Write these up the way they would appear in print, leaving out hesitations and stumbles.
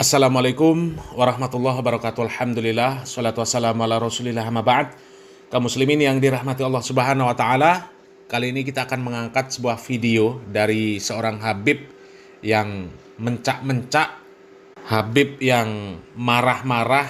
Assalamualaikum warahmatullahi wabarakatuh. Alhamdulillah, salatu wassalamu ala rasulillah, amma ba'd. Kaum muslimin yang dirahmati Allah subhanahu wa ta'ala, kali ini kita akan mengangkat sebuah video dari seorang Habib yang mencak-mencak, Habib yang marah-marah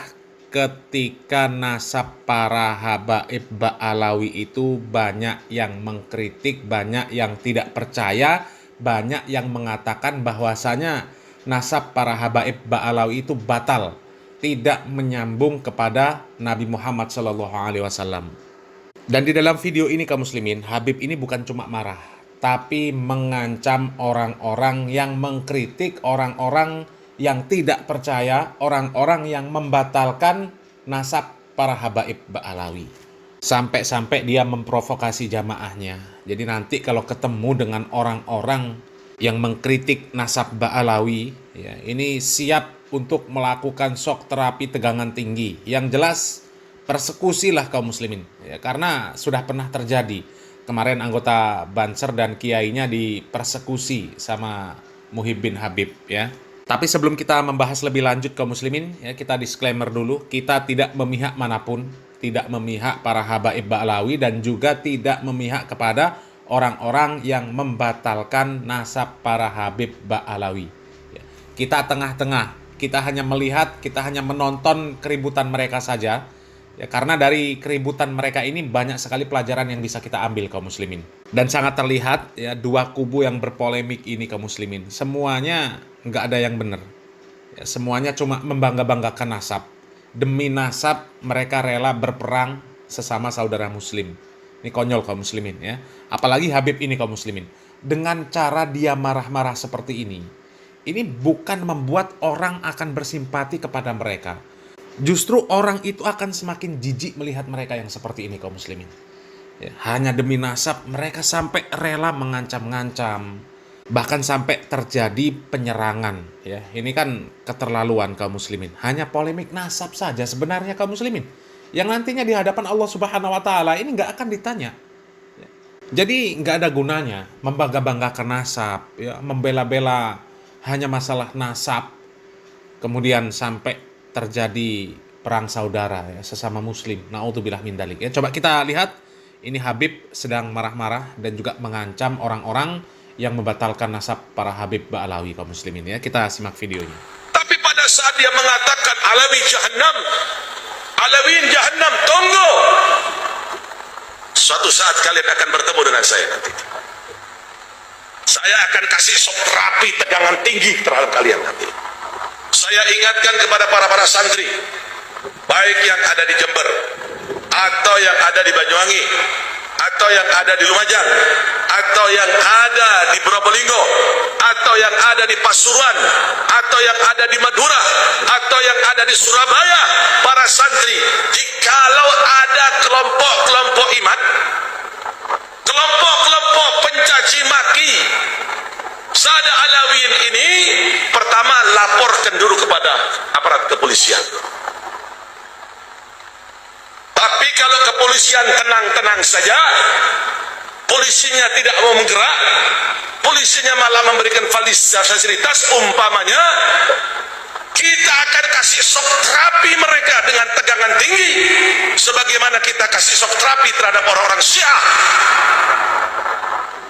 ketika nasab para habaib Ba'alawi itu banyak yang mengkritik, banyak yang tidak percaya, banyak yang mengatakan bahwasanya nasab para habaib Ba'alawi itu batal, tidak menyambung kepada Nabi Muhammad SAW. Dan di dalam video ini kaum muslimin, Habib ini bukan cuma marah, tapi mengancam orang-orang yang mengkritik, orang-orang yang tidak percaya, orang-orang yang membatalkan nasab para habaib Ba'alawi. Sampai-sampai dia memprovokasi jamaahnya. Jadi nanti kalau ketemu dengan orang-orang yang mengkritik nasab Ba'alawi, ya, ini siap untuk melakukan shock terapi tegangan tinggi. Yang jelas persekusilah kaum muslimin, ya, karena sudah pernah terjadi. Kemarin anggota Banser dan kiainya dipersekusi sama Muhyiddin Habib, ya. Tapi sebelum kita membahas lebih lanjut kaum muslimin, ya, kita disclaimer dulu, kita tidak memihak manapun, tidak memihak para habaib Ba'alawi dan juga tidak memihak kepada orang-orang yang membatalkan nasab para habib Ba'alawi. Ya, kita tengah-tengah, kita hanya melihat, kita hanya menonton keributan mereka saja. Ya, karena dari keributan mereka ini banyak sekali pelajaran yang bisa kita ambil kaum muslimin. Dan sangat terlihat, ya, dua kubu yang berpolemik ini kaum muslimin, semuanya nggak ada yang benar. Ya, semuanya cuma membangga-banggakan nasab. Demi nasab mereka rela berperang sesama saudara muslim. Ini konyol kaum muslimin, ya. Apalagi Habib ini kaum muslimin. Dengan cara dia marah-marah seperti ini bukan membuat orang akan bersimpati kepada mereka. Justru orang itu akan semakin jijik melihat mereka yang seperti ini kaum muslimin. Ya, hanya demi nasab mereka sampai rela mengancam-ngancam, bahkan sampai terjadi penyerangan. Ya, ini kan keterlaluan kaum muslimin. Hanya polemik nasab saja sebenarnya kaum muslimin, yang nantinya di hadapan Allah Subhanahu wa Ta'ala ini nggak akan ditanya. Jadi nggak ada gunanya membangga-banggakan nasab, ya, membela-bela hanya masalah nasab, kemudian sampai terjadi perang saudara, ya, sesama muslim. Na'udzubillah min dzalik. Ya, coba kita lihat, ini Habib sedang marah-marah dan juga mengancam orang-orang yang membatalkan nasab para Habib Ba'alawi kaum muslimin, ya. Kita simak videonya. Tapi pada saat dia mengatakan Alawi Jahannam, Alawin Jahannam, tunggu. Suatu saat kalian akan bertemu dengan saya nanti. Saya akan kasih shock terapi tegangan tinggi terhadap kalian nanti. Saya ingatkan kepada para santri, baik yang ada di Jember, atau yang ada di Banyuwangi, atau yang ada di Lumajang, atau yang ada di Probolinggo, atau yang ada di Pasuruan, atau yang ada di Madura, atau yang ada di Surabaya, para santri, jikalau ada kelompok-kelompok iman, kelompok-kelompok pencaci maki Sada Alawin ini, pertama laporkan dulu kepada aparat kepolisian. Tapi kalau kepolisian tenang-tenang saja, polisinya tidak mau menggerak, polisinya malah memberikan fasilitas, umpamanya kita akan kasih shock terapi mereka dengan tegangan tinggi, sebagaimana kita kasih shock terapi terhadap orang-orang Syiah.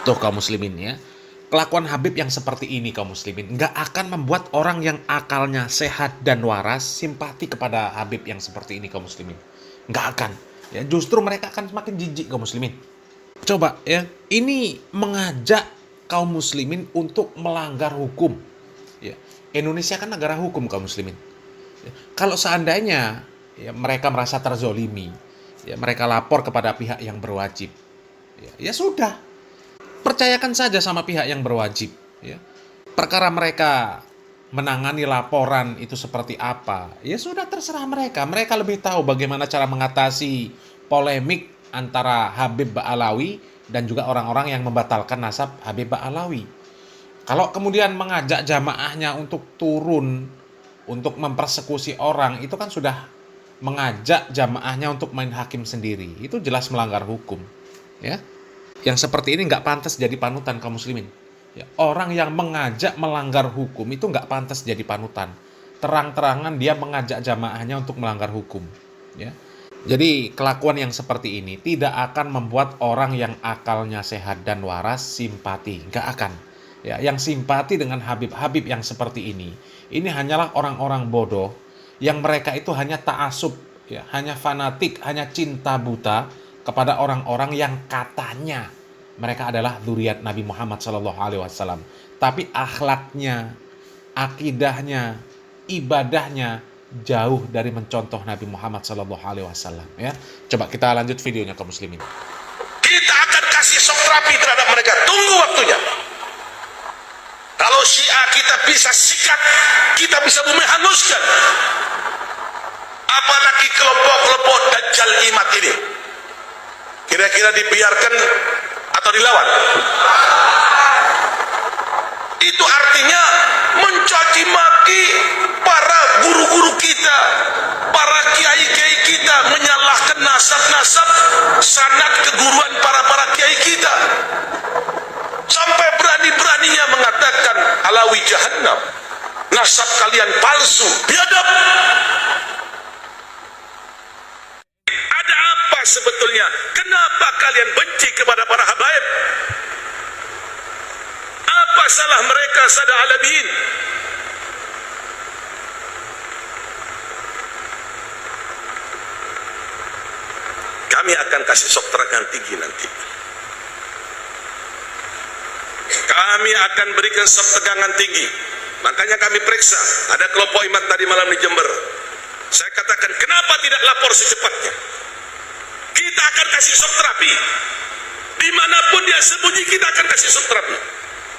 Tuh kaum muslimin, ya, kelakuan Habib yang seperti ini kaum muslimin nggak akan membuat orang yang akalnya sehat dan waras simpati kepada Habib yang seperti ini kaum muslimin. Nggak akan, ya, justru mereka akan semakin jijik kaum muslimin. Coba, ya, ini mengajak kaum muslimin untuk melanggar hukum, ya. Indonesia kan negara hukum kaum muslimin, ya. Kalau seandainya, ya, mereka merasa terzolimi, ya, mereka lapor kepada pihak yang berwajib, ya sudah, percayakan saja sama pihak yang berwajib, ya. Perkara mereka menangani laporan itu seperti apa, ya sudah, terserah mereka. Mereka lebih tahu bagaimana cara mengatasi polemik antara Habib Ba'alawi dan juga orang-orang yang membatalkan nasab Habib Ba'alawi. Kalau kemudian mengajak jamaahnya untuk turun, untuk mempersekusi orang, itu kan sudah mengajak jamaahnya untuk main hakim sendiri. Itu jelas melanggar hukum, ya. Yang seperti ini nggak pantas jadi panutan kaum muslimin. Ya, orang yang mengajak melanggar hukum itu nggak pantas jadi panutan. terang-terangan dia mengajak jamaahnya untuk melanggar hukum, ya. Jadi kelakuan yang seperti ini tidak akan membuat orang yang akalnya sehat dan waras simpati, nggak akan. Ya, yang simpati dengan Habib-Habib yang seperti ini hanyalah orang-orang bodoh yang mereka itu hanya ta'asub, ya, hanya fanatik, hanya cinta buta kepada orang-orang yang katanya mereka adalah dzurriat Nabi Muhammad SAW. Tapi akhlaknya, akidahnya, ibadahnya jauh dari mencontoh Nabi Muhammad SAW. Ya, coba kita lanjut videonya kaum muslimin. Kita akan kasih shock terapi terhadap mereka. Tunggu waktunya. Kalau Syiah kita bisa sikat, kita bisa bumi hanguskan. Apalagi kelompok-kelompok Dajjal Imat ini. Kira-kira dibiarkan atau dilawan? Itu artinya mencaci maki para guru-guru kita, para kiai-kiai kita, menyalahkan nasab-nasab sanad keguruan para kiai kita. Sampai berani-beraninya mengatakan alawi jahannam, nasab kalian palsu, biadab. Ada apa sebetulnya? Kenapa kalian benci kepada para habaib? Apa salah mereka sada alamin? Kami akan kasih shock terangan tinggi nanti. Kami akan berikan shock tegangan tinggi. Makanya kami periksa. Ada kelompok imat tadi malam di Jember. Saya katakan, kenapa tidak lapor secepatnya? Kita akan kasih shock terapi. Dimanapun dia sembunyi, kita akan kasih shock terapi.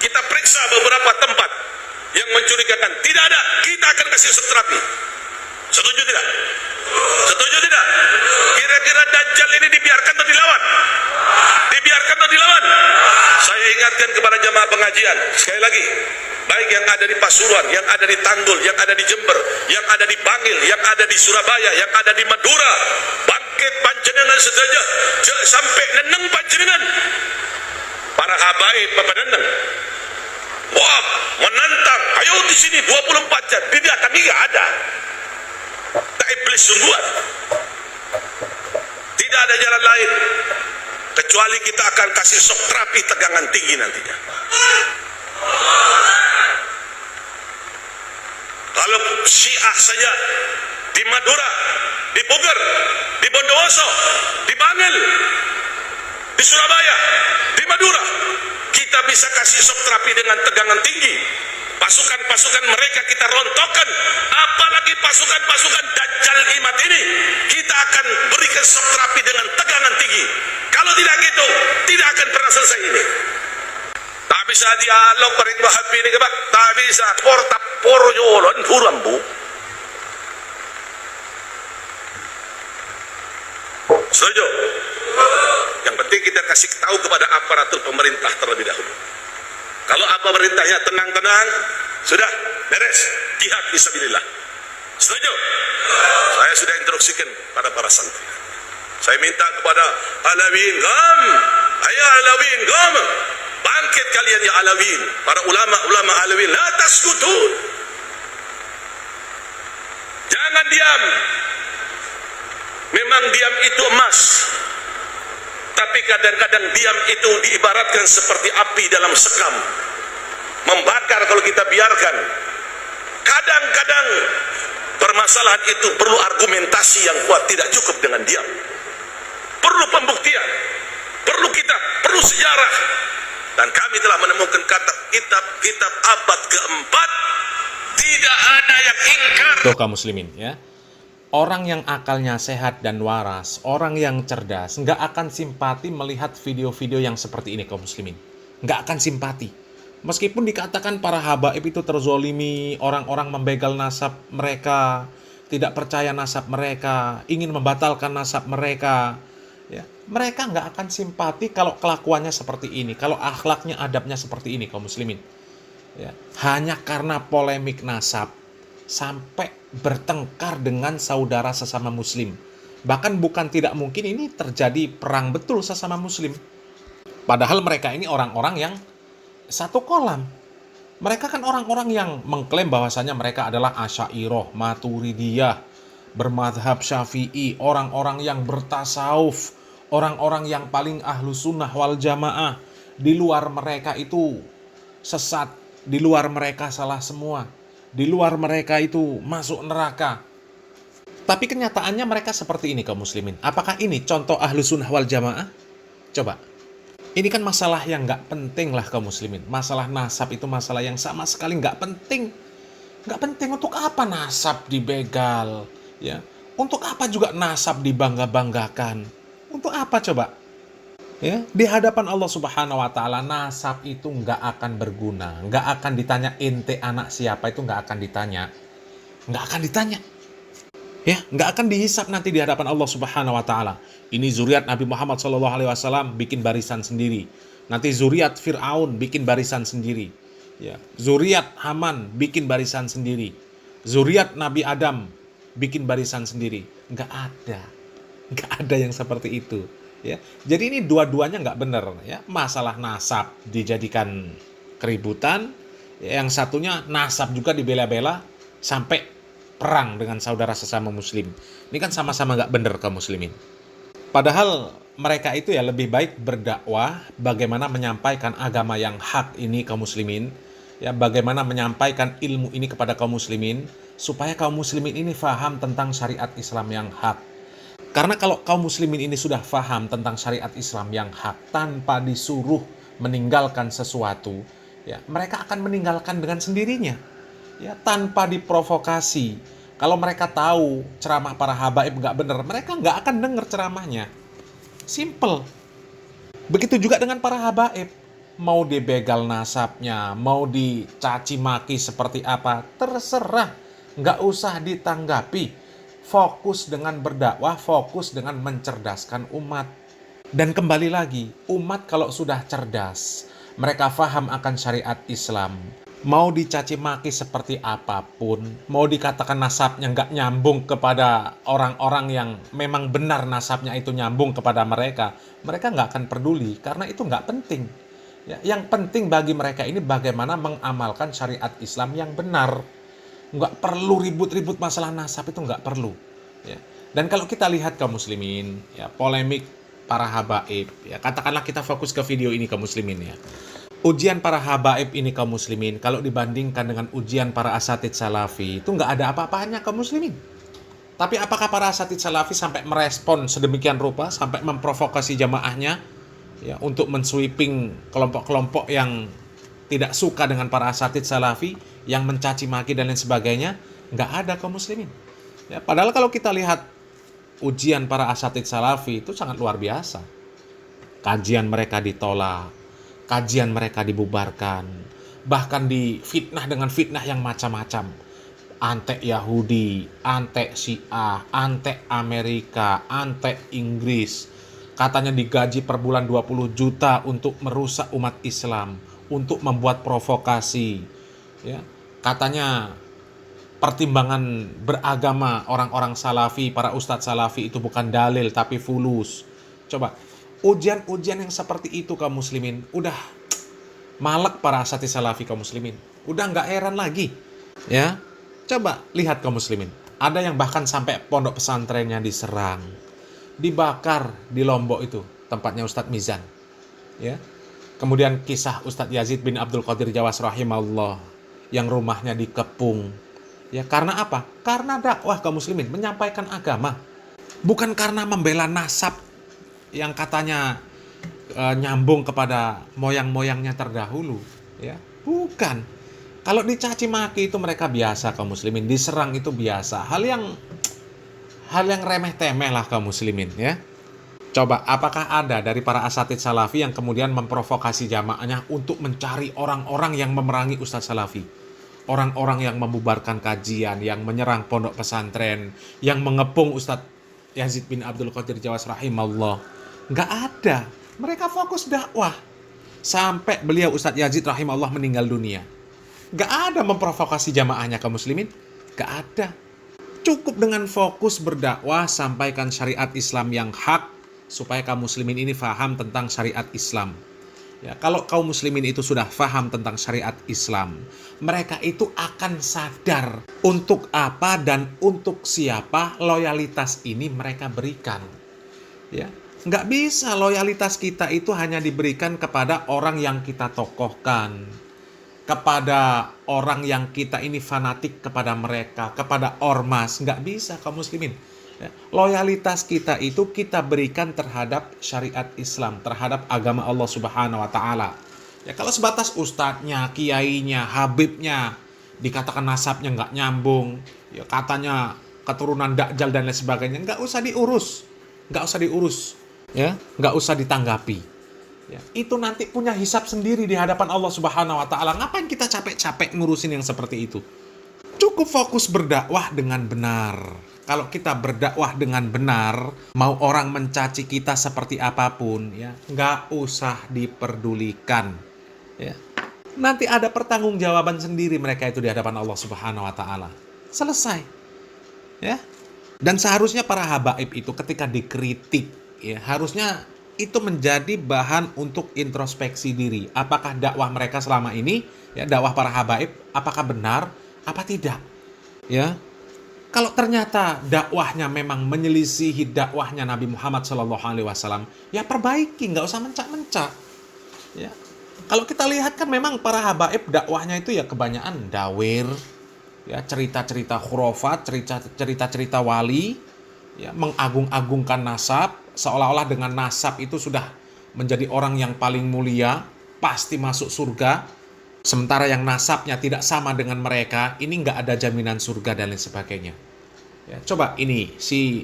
Kita periksa beberapa tempat yang mencurigakan. Tidak ada, kita akan kasih shock terapi. Setuju tidak? Setuju tidak? Kira-kira Dajjal ini dibiarkan atau dilawan? Dibiarkan atau dilawan? Saya ingatkan kepada jamaah pengajian, sekali lagi, baik yang ada di Pasuruan, yang ada di Tanggul, yang ada di Jember, yang ada di Bangil, yang ada di Surabaya, yang ada di Madura, bangkit panjenengan sedaya sampai neneng panjenengan. Para habaib Bapak Neneng, wah, menantang, ayo di sini 24 jam, tidak kami nggak ada. Tak iblis sungguhan. Tidak ada jalan lain kecuali kita akan kasih shock terapi tegangan tinggi nantinya. Kalau Syiah saja di Madura, di Bogor, di Bondowoso, di Bangil, di Surabaya, di Madura, kita bisa kasih shock terapi dengan tegangan tinggi. Pasukan-pasukan mereka kita rontokkan, apalagi pasukan-pasukan Dajjal Imat ini kita akan berikan shock terapi dengan tegangan tinggi. Kalau tidak gitu, tidak akan pernah selesai ini. Tak bisa dialog paring Wahabi ini, Pak. Tak bisa portapor yolon purambu. Setuju? Yang penting kita kasih tahu kepada aparatur pemerintah terlebih dahulu. Kalau apa perintahnya tenang-tenang, sudah beres, jihad fisabilillah. Setuju? Saya sudah instruksikan pada para santri. Saya minta kepada Alawin, gam, ayo Alawin, gam, bangkit kalian ya Alawin, para ulama-ulama Alawin, la taskutun. Jangan diam. Memang diam itu emas. Tapi kadang-kadang diam itu diibaratkan seperti api dalam sekam. Membakar kalau kita biarkan. Kadang-kadang permasalahan itu perlu argumentasi yang kuat, tidak cukup dengan diam. Perlu pembuktian, perlu sejarah. Dan kami telah menemukan kata kitab abad keempat, tidak ada yang ingkar. Tuh kaum muslimin, ya. Orang yang akalnya sehat dan waras, orang yang cerdas, nggak akan simpati melihat video-video yang seperti ini kaum muslimin. Nggak akan simpati. Meskipun dikatakan para habaib itu terzolimi, orang-orang membegal nasab mereka, tidak percaya nasab mereka, ingin membatalkan nasab mereka, ya, mereka nggak akan simpati kalau kelakuannya seperti ini, kalau akhlaknya, adabnya seperti ini kaum muslimin. Ya, hanya karena polemik nasab sampai bertengkar dengan saudara sesama muslim. Bahkan bukan tidak mungkin ini terjadi perang betul sesama muslim. Padahal mereka ini orang-orang yang satu kolam. Mereka kan orang-orang yang mengklaim bahwasanya mereka adalah Asy'ariyah, Maturidiyah, bermadhab Syafi'i, orang-orang yang bertasawuf, orang-orang yang paling ahlu sunnah wal jamaah. Di luar mereka itu sesat, di luar mereka salah semua, di luar mereka itu masuk neraka. Tapi kenyataannya mereka seperti ini kaum muslimin. Apakah ini contoh ahlu sunnah wal jamaah? Coba. Ini kan masalah yang nggak penting lah kaum muslimin. Masalah nasab itu masalah yang sama sekali nggak penting. Nggak penting. Untuk apa nasab dibegal? Ya, untuk apa juga nasab dibangga-banggakan? Untuk apa coba? Ya, di hadapan Allah Subhanahu Wa Taala nasab itu nggak akan berguna, nggak akan ditanya ente anak siapa, itu nggak akan ditanya, nggak akan ditanya. Ya, nggak akan dihisap nanti di hadapan Allah Subhanahu Wa Taala. Ini zuriat Nabi Muhammad SAW bikin barisan sendiri. Nanti zuriat Fir'aun bikin barisan sendiri. Ya, zuriat Haman bikin barisan sendiri. Zuriat Nabi Adam bikin barisan sendiri. Nggak ada yang seperti itu. Ya, jadi ini dua-duanya nggak benar. Ya, masalah nasab dijadikan keributan. Yang satunya nasab juga dibela-bela sampai perang dengan saudara sesama muslim. Ini kan sama-sama nggak benar kaum muslimin. Padahal mereka itu ya lebih baik berdakwah bagaimana menyampaikan agama yang hak ini kaum muslimin, ya bagaimana menyampaikan ilmu ini kepada kaum muslimin supaya kaum muslimin ini faham tentang syariat Islam yang hak. Karena kalau kaum muslimin ini sudah faham tentang syariat Islam yang hak tanpa disuruh meninggalkan sesuatu, ya mereka akan meninggalkan dengan sendirinya. Ya, tanpa diprovokasi. Kalau mereka tahu ceramah para habaib nggak benar, mereka nggak akan dengar ceramahnya. Simple. Begitu juga dengan para habaib. Mau dibegal nasabnya, mau dicaci maki seperti apa, terserah. Nggak usah ditanggapi. Fokus dengan berdakwah, fokus dengan mencerdaskan umat. Dan kembali lagi, umat kalau sudah cerdas, mereka faham akan syariat Islam, mau dicaci maki seperti apapun, mau dikatakan nasabnya nggak nyambung kepada orang-orang yang memang benar nasabnya itu nyambung kepada mereka, mereka nggak akan peduli karena itu nggak penting. Ya, yang penting bagi mereka ini bagaimana mengamalkan syariat Islam yang benar. Nggak perlu ribut-ribut masalah nasab, itu nggak perlu. Ya. Dan kalau kita lihat kaum muslimin, ya polemik para habaib, ya katakanlah kita fokus ke video ini kaum muslimin ya. Ujian para habaib ini kaum muslimin, kalau dibandingkan dengan ujian para asatid salafi, itu nggak ada apa-apanya kaum muslimin. Tapi apakah para asatid salafi sampai merespon sedemikian rupa, sampai memprovokasi jamaahnya, ya, untuk mensweeping kelompok-kelompok yang tidak suka dengan para asatid salafi, yang mencaci maki dan lain sebagainya? Nggak ada kaum muslimin. Ya, padahal kalau kita lihat ujian para asatid salafi itu sangat luar biasa. Kajian mereka ditolak, kajian mereka dibubarkan, bahkan difitnah dengan fitnah yang macam-macam. Antek Yahudi, antek Syiah, antek Amerika, antek Inggris. Katanya digaji per bulan 20 juta untuk merusak umat Islam, untuk membuat provokasi. Ya, katanya pertimbangan beragama orang-orang salafi, para ustadz salafi itu bukan dalil tapi fulus. Coba, ujian-ujian yang seperti itu kaum muslimin, udah malek para asatid salafi kaum muslimin. Udah nggak heran lagi. Ya, coba lihat kaum muslimin. Ada yang bahkan sampai pondok pesantrennya diserang, dibakar di Lombok itu, tempatnya Ustadz Mizan. Ya. Kemudian kisah Ustadz Yazid bin Abdul Qadir Jawas rahimahullah yang rumahnya dikepung. Ya, karena apa? Karena dakwah kaum muslimin, menyampaikan agama. Bukan karena membela nasab yang katanya nyambung kepada moyang-moyangnya terdahulu, ya. Bukan. Kalau dicaci maki itu mereka biasa kaum muslimin, diserang itu biasa. Hal yang remeh-temeh lah kaum muslimin, ya. Coba, apakah ada dari para asatid salafi yang kemudian memprovokasi jamaahnya untuk mencari orang-orang yang memerangi Ustadz Salafi? Orang-orang yang membubarkan kajian, yang menyerang pondok pesantren, yang mengepung Ustadz Yazid bin Abdul Qadir Jawas rahimahullah. Nggak ada. Mereka fokus dakwah. Sampai beliau Ustadz Yazid rahimahullah meninggal dunia. Nggak ada memprovokasi jamaahnya kaum muslimin. Nggak ada. Cukup dengan fokus berdakwah, sampaikan syariat Islam yang hak, supaya kaum muslimin ini faham tentang syariat Islam. Ya, kalau kaum muslimin itu sudah paham tentang syariat Islam, mereka itu akan sadar untuk apa dan untuk siapa loyalitas ini mereka berikan. Ya, nggak bisa loyalitas kita itu hanya diberikan kepada orang yang kita tokohkan, kepada orang yang kita ini fanatik kepada mereka, kepada ormas. Nggak bisa kaum muslimin. Ya, loyalitas kita itu kita berikan terhadap syariat Islam, terhadap agama Allah Subhanahu wa Ta'ala. Ya, kalau sebatas ustadznya, kiainya, habibnya, dikatakan nasabnya nggak nyambung, ya katanya keturunan Dajjal dan lain sebagainya, nggak usah diurus, ya, nggak usah ditanggapi. Ya, itu nanti punya hisab sendiri di hadapan Allah Subhanahu wa Ta'ala. Ngapain kita capek-capek ngurusin yang seperti itu? Cukup fokus berdakwah dengan benar. Kalau kita berdakwah dengan benar, mau orang mencaci kita seperti apapun, ya, nggak usah diperdulikan. Ya. Nanti ada pertanggungjawaban sendiri mereka itu di hadapan Allah Subhanahu wa Ta'ala. Selesai. Ya. Dan seharusnya para habaib itu ketika dikritik, ya, harusnya itu menjadi bahan untuk introspeksi diri. Apakah dakwah mereka selama ini, ya, dakwah para habaib, apakah benar, apa tidak? Ya. Kalau ternyata dakwahnya memang menyelisihi dakwahnya Nabi Muhammad SAW, ya perbaiki, nggak usah mencak-mencak. Ya. Kalau kita lihat kan memang para habaib dakwahnya itu ya kebanyakan dawir, ya, cerita-cerita khurafat, cerita-cerita wali, ya, mengagung-agungkan nasab, seolah-olah dengan nasab itu sudah menjadi orang yang paling mulia, pasti masuk surga. Sementara yang nasabnya tidak sama dengan mereka, ini nggak ada jaminan surga dan lain sebagainya. Ya, coba ini, si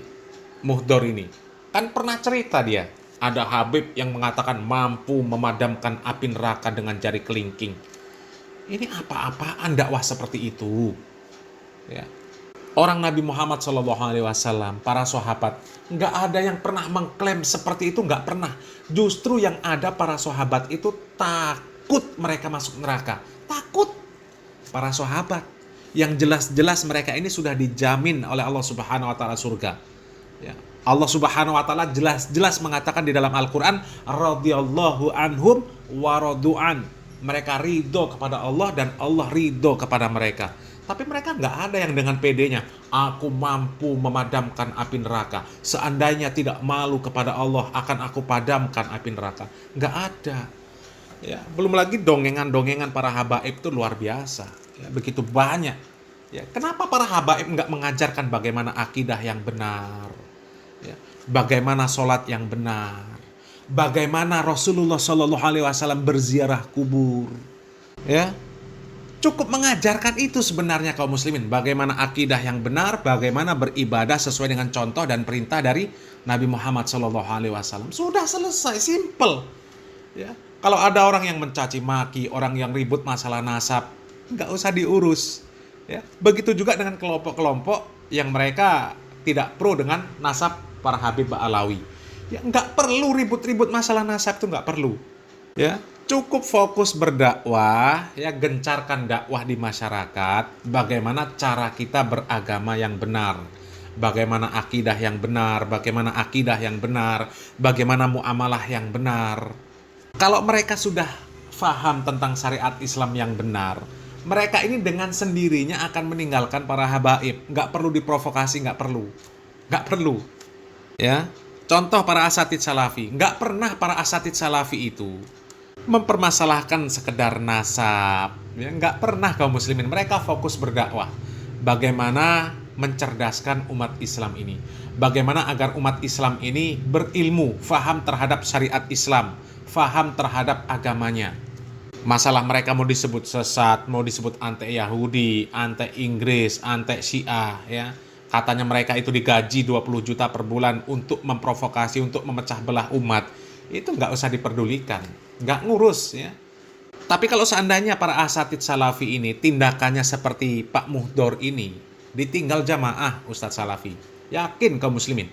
Muhdor ini, kan pernah cerita dia, ada habib yang mengatakan mampu memadamkan api neraka dengan jari kelingking. Ini apa-apaan dakwah seperti itu? Ya. Orang Nabi Muhammad SAW, para sahabat, nggak ada yang pernah mengklaim seperti itu, nggak pernah. Justru yang ada para sahabat itu takut mereka masuk neraka. Takut para sahabat. Yang jelas-jelas mereka ini sudah dijamin oleh Allah Subhanahu wa Ta'ala surga. Ya. Allah Subhanahu wa Ta'ala jelas-jelas mengatakan di dalam Al-Quran, radhiyallahu anhum wa radu'an. Mereka ridho kepada Allah dan Allah ridho kepada mereka. Tapi mereka nggak ada yang dengan pedenya, aku mampu memadamkan api neraka. Seandainya tidak malu kepada Allah, akan aku padamkan api neraka. Nggak ada. Ya, belum lagi dongengan-dongengan para habaib itu luar biasa. Ya, begitu banyak. Ya, kenapa para habaib nggak mengajarkan bagaimana akidah yang benar? Ya, bagaimana sholat yang benar? Bagaimana Rasulullah SAW berziarah kubur? Ya. Cukup mengajarkan itu sebenarnya kaum muslimin. Bagaimana akidah yang benar, bagaimana beribadah sesuai dengan contoh dan perintah dari Nabi Muhammad SAW. Sudah selesai, simple. Ya. Kalau ada orang yang mencaci maki, orang yang ribut masalah nasab, nggak usah diurus. Ya. Begitu juga dengan kelompok-kelompok yang mereka tidak pro dengan nasab para Habib Ba'alawi. Ya, nggak perlu ribut-ribut masalah nasab, itu nggak perlu. Ya. Cukup fokus berdakwah, ya, gencarkan dakwah di masyarakat, bagaimana cara kita beragama yang benar, bagaimana akidah yang benar, bagaimana muamalah yang benar. Kalau mereka sudah faham tentang syariat Islam yang benar, mereka ini dengan sendirinya akan meninggalkan para habaib, nggak perlu diprovokasi, nggak perlu. Ya, contoh para asatidz salafi, nggak pernah para asatidz salafi itu mempermasalahkan sekedar nasab, ya, nggak pernah kaum muslimin. Mereka fokus berdakwah bagaimana mencerdaskan umat Islam ini, bagaimana agar umat Islam ini berilmu, faham terhadap syariat Islam, faham terhadap agamanya. Masalah mereka mau disebut sesat, mau disebut anti Yahudi, anti Inggris, anti Syiah, ya, katanya mereka itu digaji 20 juta per bulan untuk memprovokasi, untuk memecah belah umat. Itu nggak usah diperdulikan, nggak ngurus, ya. Tapi kalau seandainya para asatidz salafi ini tindakannya seperti Pak Muhdor ini, ditinggal jamaah Ustadz Salafi, yakin kaum muslimin.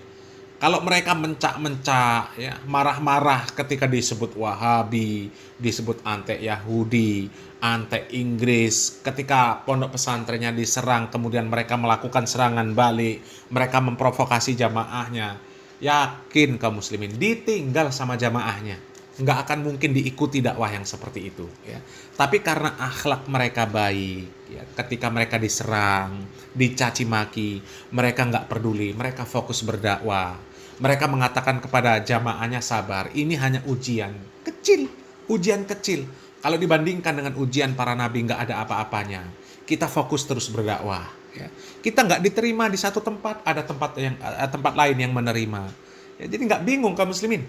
Kalau mereka mencak-mencak, ya, marah-marah ketika disebut Wahabi, disebut anti Yahudi, anti Inggris, ketika pondok pesantrennya diserang, kemudian mereka melakukan serangan balik, mereka memprovokasi jamaahnya, yakin kaum muslimin ditinggal sama jamaahnya. nggak akan mungkin diikuti dakwah yang seperti itu, ya. Tapi karena akhlak mereka baik, ya, ketika mereka diserang, dicaci maki, mereka nggak peduli, mereka fokus berdakwah. Mereka mengatakan kepada jamaahnya, sabar, ini hanya ujian kecil, ujian kecil. Kalau dibandingkan dengan ujian para nabi, nggak ada apa-apanya. Kita fokus terus berdakwah. Ya. Kita nggak diterima di satu tempat, ada tempat lain yang menerima. Ya, jadi nggak bingung kaum muslimin.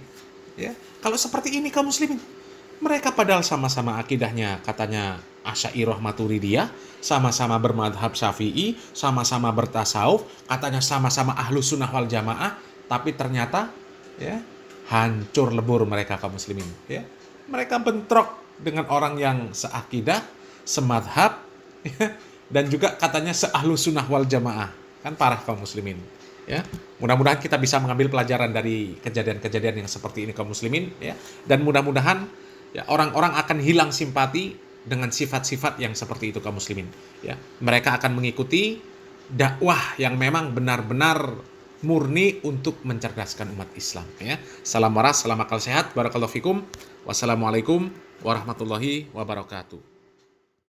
Ya, kalau seperti ini kaum muslimin, mereka padahal sama-sama akidahnya katanya Asy'ariyah Maturidiyah, sama-sama bermadhab Syafi'i, sama-sama bertasawuf, katanya sama-sama ahlu sunnah wal jamaah, tapi ternyata ya hancur lebur mereka kaum muslimin. Ya, mereka bentrok dengan orang yang seakidah, semadhab, ya, dan juga katanya seahlu sunnah wal jamaah. Kan parah kaum muslimin. Ya, mudah-mudahan kita bisa mengambil pelajaran dari kejadian-kejadian yang seperti ini kaum muslimin, ya, dan mudah-mudahan ya orang-orang akan hilang simpati dengan sifat-sifat yang seperti itu kaum muslimin, ya. Mereka akan mengikuti dakwah yang memang benar-benar murni untuk mencerdaskan umat Islam, ya. Salam waras, salam akal sehat, barakallahu fikum. Wassalamualaikum warahmatullahi wabarakatuh.